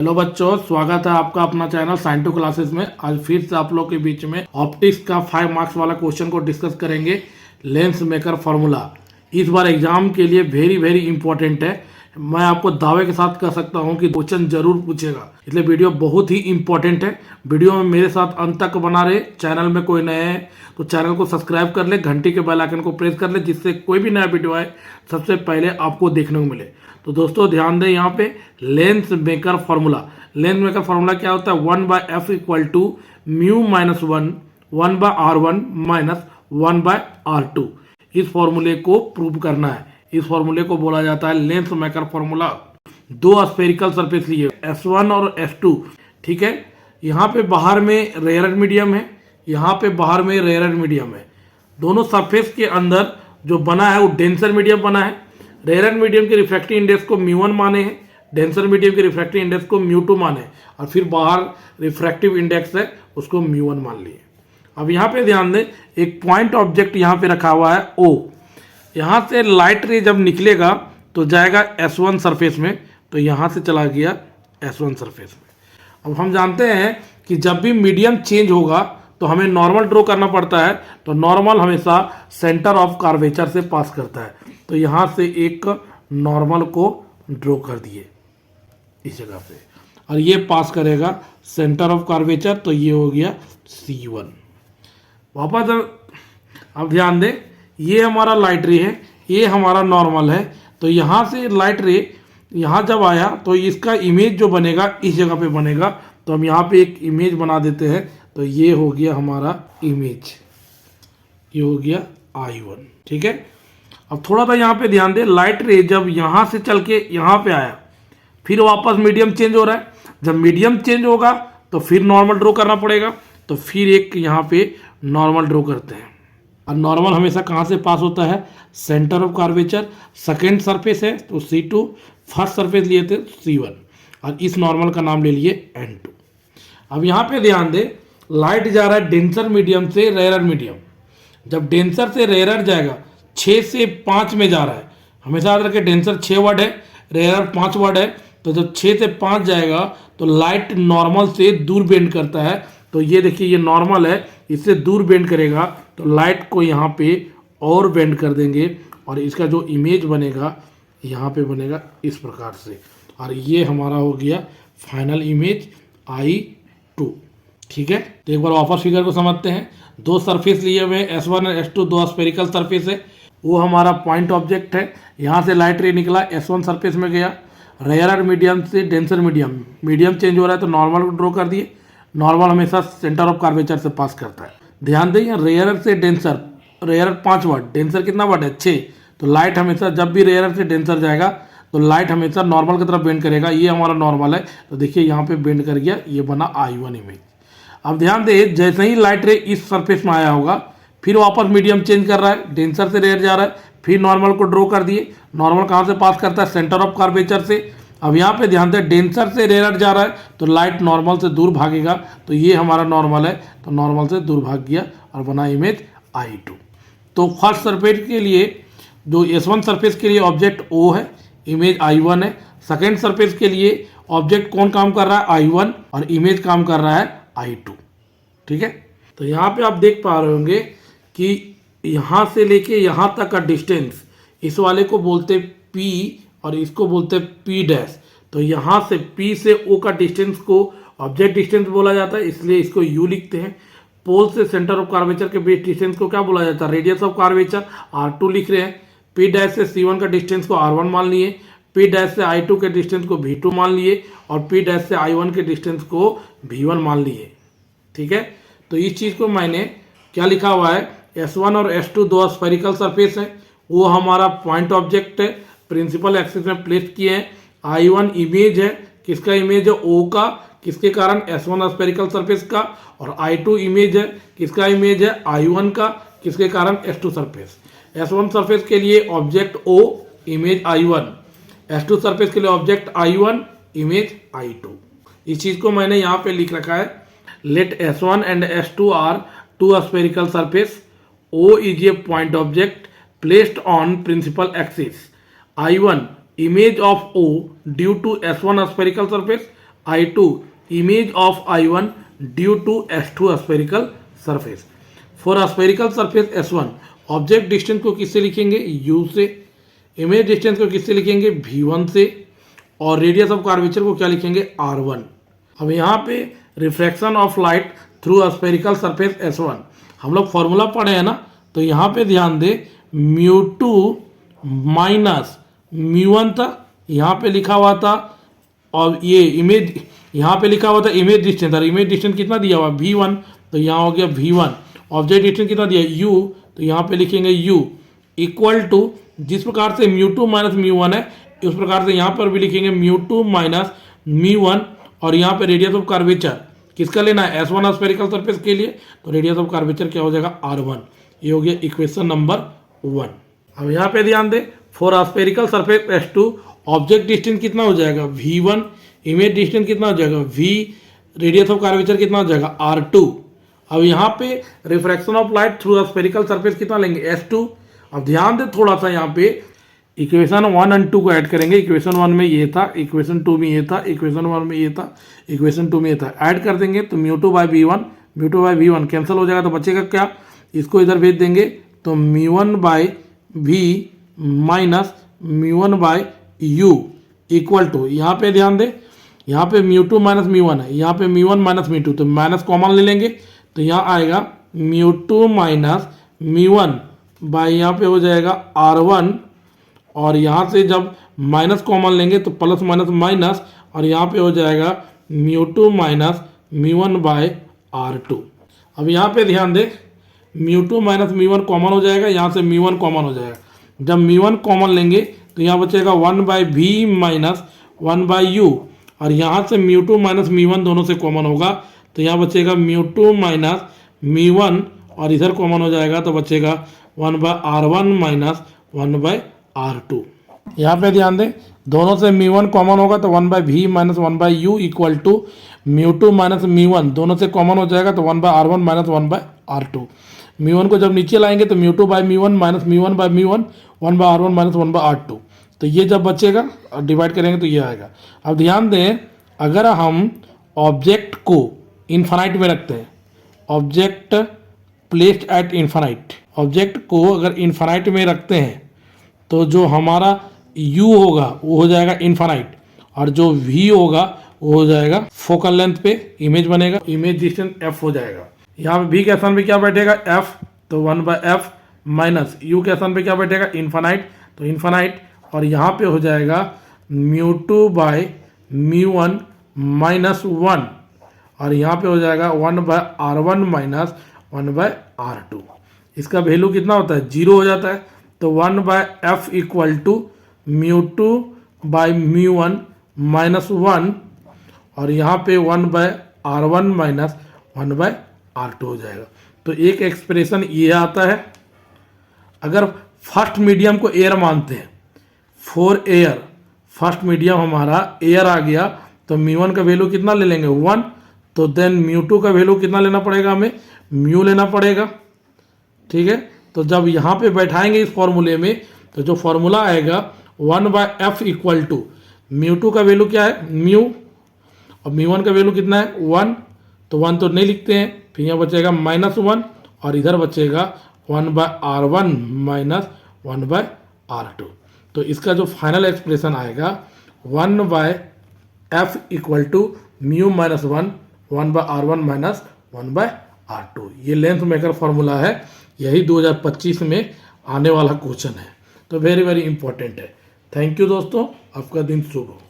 Hello बच्चों, स्वागत है आपका अपना चैनल साइन टू क्लासेस में। आज फिर से आप लोग के बीच में ऑप्टिक्स का 5 मार्क्स वाला क्वेश्चन को डिस्कस करेंगे। लेंस मेकर फॉर्मूला इस बार एग्जाम के लिए वेरी वेरी इंपॉर्टेंट है। मैं आपको दावे के साथ कह सकता हूं कि क्वेश्चन जरूर पूछेगा, इसलिए वीडियो बहुत ही इंपॉर्टेंट है। वीडियो में मेरे साथ अंत तक बना रहे। चैनल में कोई नए हैं तो चैनल को सब्सक्राइब कर ले, घंटी के बेल आइकन को प्रेस कर ले, जिससे कोई भी नया वीडियो आए सबसे पहले आपको देखने को मिले। तो दोस्तों ध्यान दें, यहाँ पे lens maker formula. Lens maker formula क्या होता है? 1/f equal to mu minus 1/r1 minus 1/r2। इस फॉर्मूले को प्रूव करना है। इस फॉर्मूले को बोला जाता है लेंस मेकर फॉर्मूला। दो स्फेरिकल सरफेस लिए S1 और S2, ठीक है। यहाँ पे बाहर में रेयर मीडियम है, यहाँ पे बाहर में रेयर मीडियम है। दोनों सरफेस के अंदर जो बना है वो डेंसर मीडियम बना है। रेयर मीडियम के रिफ्रैक्टिव इंडेक्स को μ1 माने हैं, डेंसर मीडियम के रिफ्रैक्टिव इंडेक्स को μ2 माने, और फिर बाहर रिफ्रैक्टिव इंडेक्स है उसको μ1 मान लिए। अब यहाँ पे ध्यान दें, एक पॉइंट ऑब्जेक्ट यहाँ पे रखा हुआ है O। यहाँ से लाइट रे जब निकलेगा तो जाएगा S1 सरफेस में, तो यहाँ से चला गया S1 सरफेस में। अब हम जानते हैं कि जब भी मीडियम चेंज होगा तो हमें नॉर्मल ड्रॉ करना पड़ता है। तो नॉर्मल हमेशा सेंटर ऑफ कर्वेचर से पास करता है। तो यहाँ से एक नॉर्मल को ड्रॉ कर दिए इस जगह पे, और ये पास करेगा सेंटर ऑफ कर्वेचर, तो ये हो गया C1। वापस अब ध्यान दें, ये हमारा लाइट रे है, ये हमारा नॉर्मल है। तो यहाँ से लाइट रे यहाँ जब आया तो इसका इमेज जो बनेगा इस जगह पे बनेगा। तो हम यहाँ पे एक इमेज बना देते हैं। तो ये हो गया हमारा इमेज, ये हो गया I1, ठीक है। अब थोड़ा सा यहाँ पे ध्यान दें, लाइट रे जब यहाँ से चल के यहाँ पे आया, फिर वापस मीडियम चेंज हो रहा है। जब मीडियम चेंज होगा तो फिर नॉर्मल ड्रॉ करना पड़ेगा। तो फिर एक यहाँ पे नॉर्मल ड्रॉ करते हैं। और नॉर्मल हमेशा कहाँ से पास होता है? Centre of curvature. Second surface है तो C2, फर्स्ट सरफेस लिए थे C1, और इस नॉर्मल का नाम ले लिए N2। अब यहाँ पे ध्यान दें, लाइट जा रहा है डेंसर मीडियम से रेयर मीडियम। जब डेंसर से रेयर जाएगा 6 से 5 में जा रहा है। हमेशा याद रखें, डेंसर 6 वाट है, रेयर 5 वाट है। तो जब 6 से 5 जाएगा तो लाइट नॉर्मल से दूर बेंड करता है। तो ये देखिए, ये नॉर्मल है, इससे दूर बेंड करेगा तो लाइट को यहाँ पे और बेंड कर देंगे, और इसका जो इमेज बनेगा यहाँ पे बनेगा इस प्रकार से। और ये हमारा हो गया फाइनल इमेज I2, ठीक है। तो एक बार वापस फिगर को समझते हैं। दो सरफेस लिए हुए S1 और S2, दो स्फेरिकल सरफेस है। वो हमारा पॉइंट ऑब्जेक्ट है। यहाँ से लाइट रे निकला, S1 सरफेस में गया, रेयर मीडियम से डेंसर मीडियम, मीडियम चेंज हो रहा है तो नॉर्मल को ड्रॉ कर दिए। नॉर्मल हमेशा सेंटर ऑफ कर्वेचर से पास करता है। ध्यान दें, रेयर से डेंसर, रेयर 5 वाट, डेंसर कितना वाट है? 6। तो लाइट हमेशा जब भी रेयर से डेंसर जाएगा तो लाइट हमेशा नॉर्मल की तरफ बेंड करेगा। ये हमारा नॉर्मल है, तो देखिए यहाँ पे बेंड कर गया, ये बना I1 इमेज। अब ध्यान दें, जैसे ही लाइट रे इस सरफेस में आया होगा फिर वापस मीडियम चेंज कर रहा है, डेंसर से रेयर जा रहा है, फिर नॉर्मल को ड्रॉ कर दिए। नॉर्मल कहाँ से पास करता है? सेंटर ऑफ कर्वेचर से। अब यहाँ पे ध्यान दें, डेंसर से रेयर जा रहा है तो लाइट नॉर्मल से दूर भागेगा। तो ये हमारा नॉर्मल है, तो नॉर्मल से दूर भाग गया और बना इमेज I2। तो फर्स्ट सरफेस के लिए, जो S1 सरफेस के लिए ऑब्जेक्ट O है, इमेज I1 है। सेकेंड सरफेस के लिए ऑब्जेक्ट कौन काम कर रहा है? I1, और इमेज काम कर रहा है I2, ठीक है। तो यहाँ पे आप देख पा रहे होंगे कि यहाँ से लेके यहाँ तक का डिस्टेंस, इस वाले को बोलते P और इसको बोलते P'। तो यहाँ से P से O का डिस्टेंस को ऑब्जेक्ट डिस्टेंस बोला जाता है, इसलिए इसको U लिखते हैं। पोल से सेंटर ऑफ कर्वेचर के बीच डिस्टेंस को क्या बोला जाता है? रेडियस ऑफ कर्वेचर, R2 लिख रहे हैं। P' से C1 का डिस्टेंस को R1 मान लिए, P' से I2 के डिस्टेंस को V2 मान लिए, और P' से I1 के डिस्टेंस को V1 मान लिए, ठीक है। तो इस चीज़ को मैंने क्या लिखा हुआ है? S1 और S2 दो स्फेरिकल सरफेस है, वो हमारा पॉइंट ऑब्जेक्ट है, प्रिंसिपल एक्सिस में प्लेस किए हैं। I1 इमेज है, किसका इमेज है? O का, किसके कारण? S1 स्फेरिकल सरफेस का। और I2 इमेज है, किसका इमेज है? I1 का, किसके कारण? S2 surface. S1 सरफेस के लिए object O, image I1। S2 surface के लिए ऑब्जेक्ट I1, इमेज I2। इस चीज को मैंने यहाँ पे लिख रखा है। Let S1 and S2 are two spherical surface, O is a point object placed on principal axis. I1 image of O due to S1 spherical surface I2 image of I1 due to S2 spherical surface. For a spherical surface S1 object distance को किससे लिखेंगे, U से, image distance को किससे लिखेंगे, V1 से, और radius of curvature को क्या लिखेंगे, R1. अब यहाँ पे refraction of light through a spherical surface S1 हम लोग फॉर्मूला पढ़े हैं ना, तो यहाँ पे ध्यान दे μ2 माइनस μ1 था, यहाँ पे लिखा हुआ था, और ये इमेज यहाँ पे लिखा हुआ था इमेज डिस्टेंस, और इमेज डिस्टेंस कितना दिया हुआ V1, तो यहाँ हो गया V1. ऑब्जेक्ट डिस्टेंस कितना दिया U, तो यहाँ पे लिखेंगे U इक्वल टू, जिस प्रकार से μ2 माइनस μ1 है उस प्रकार से यहाँ पर भी लिखेंगे μ2 माइनस μ1, और यहाँ पे रेडियस ऑफ कर्वेचर किसका लेना है, S1 स्फेरिकल सरफेस के लिए, तो रेडियस ऑफ कर्वेचर क्या हो जाएगा, R1. ये हो गया इक्वेशन नंबर 1. अब यहाँ पे ध्यान दे, for a spherical surface S2 object distance कितना हो जाएगा, V1, इमेज डिस्टेंस कितना हो जाएगा, V, रेडियस ऑफ कर्वेचर कितना हो जाएगा, R2. अब यहाँ पे refraction of light through a spherical surface कितना लेंगे, S2. अब ध्यान दे थोड़ा सा, यहाँ पे इक्वेशन 1 और 2 को ऐड करेंगे. इक्वेशन 1 में ये था, इक्वेशन 2 में ये था, इक्वेशन 1 में ये था, इक्वेशन 2 में ये था, ऐड कर देंगे तो μ2 बाई V1 कैंसिल हो जाएगा, तो बचेगा क्या, इसको इधर भेज देंगे तो μ1 by V minus μ1 by U equal to, यहाँ पे ध्यान दे, यहाँ पे μ2 माइनस μ1 है, यहाँ पे μ1 माइनस μ2, तो माइनस कॉमन ले लेंगे तो यहाँ आएगा μ2 माइनस μ1 बाई, यहाँ पे हो जाएगा R1, और यहाँ से जब माइनस कॉमन लेंगे तो प्लस माइनस माइनस, और यहाँ पे हो जाएगा μ2 माइनस μ1 बाय R2. अब यहाँ पे ध्यान दे, μ2 माइनस μ1 कॉमन हो जाएगा, यहाँ से μ1 कॉमन हो जाएगा. जब μ1 कॉमन लेंगे तो यहाँ बचेगा 1 by V minus 1 by U, और यहाँ से μ2 माइनस μ1 दोनों से कॉमन होगा तो यहाँ बचेगा μ2 माइनस μ1, और इधर कॉमन हो जाएगा तो बचेगा 1 by R1 minus 1 by R2. यहाँ पे ध्यान दें, दोनों से μ1 कॉमन होगा तो 1 by V minus 1 by U equal to μ2 minus μ1 दोनों से कॉमन हो जाएगा तो 1 by R1 minus 1 by R2. μ1 को जब नीचे लाएंगे तो μ2 by μ1 minus μ1 by μ1 1 by R1 minus 1 by R2. तो ये जब बचेगा और डिवाइड करेंगे तो ये आएगा. अब ध्यान दें, अगर हम ऑब्जेक्ट को इन्फानाइट में रखते हैं, object placed at infinite, object को अगर इन्फानाइट में रखते हैं तो जो हमारा U होगा वो हो जाएगा इन्फानाइट, और जो V होगा वो हो जाएगा फोकल लेंथ पे इमेज बनेगा, इमेज डिस्टेंस F हो जाएगा. यहाँ पे V के स्थान पे क्या बैठेगा, F, तो 1 बाई F माइनस U के स्थान पे क्या बैठेगा, इन्फानाइट, तो इन्फानाइट, और यहाँ पे हो जाएगा μ2 बाई μ1 माइनस 1, और यहाँ पे हो जाएगा 1 by R1 minus 1 by R2. इसका वैल्यू कितना होता है, 0 हो जाता है, तो 1 by F equal to μ2 by μ1 minus 1, और यहाँ पे 1 by R1 minus 1 by R2 हो जाएगा. तो एक एक्सप्रेशन ये आता है. अगर फर्स्ट मीडियम को एयर मानते हैं, फॉर एयर, फर्स्ट मीडियम हमारा एयर आ गया, तो μ1 का वैल्यू कितना ले लेंगे, 1, तो देन μ2 का वैल्यू कितना लेना पड़ेगा, हमें μ लेना पड़ेगा. ठीक है, तो जब यहाँ पे बैठाएंगे इस फॉर्मूले में तो जो फॉर्मूला आएगा 1 बाई F इक्वल टू μ2 का वैल्यू क्या है, μ, और μ1 का वैल्यू कितना है, 1, तो 1 तो नहीं लिखते हैं, फिर यहाँ बचेगा माइनस 1, और इधर बचेगा 1 by R1 minus 1 by R2. तो इसका जो फाइनल एक्सप्रेशन आएगा 1 by F equal to μ minus 1 by R1 minus 1 by R2. ये लेंथ मेकर फॉर्मूला है, यही 2025 में आने वाला क्वेश्चन है, तो वेरी वेरी इंपॉर्टेंट है. थैंक यू दोस्तों, आपका दिन शुभ हो.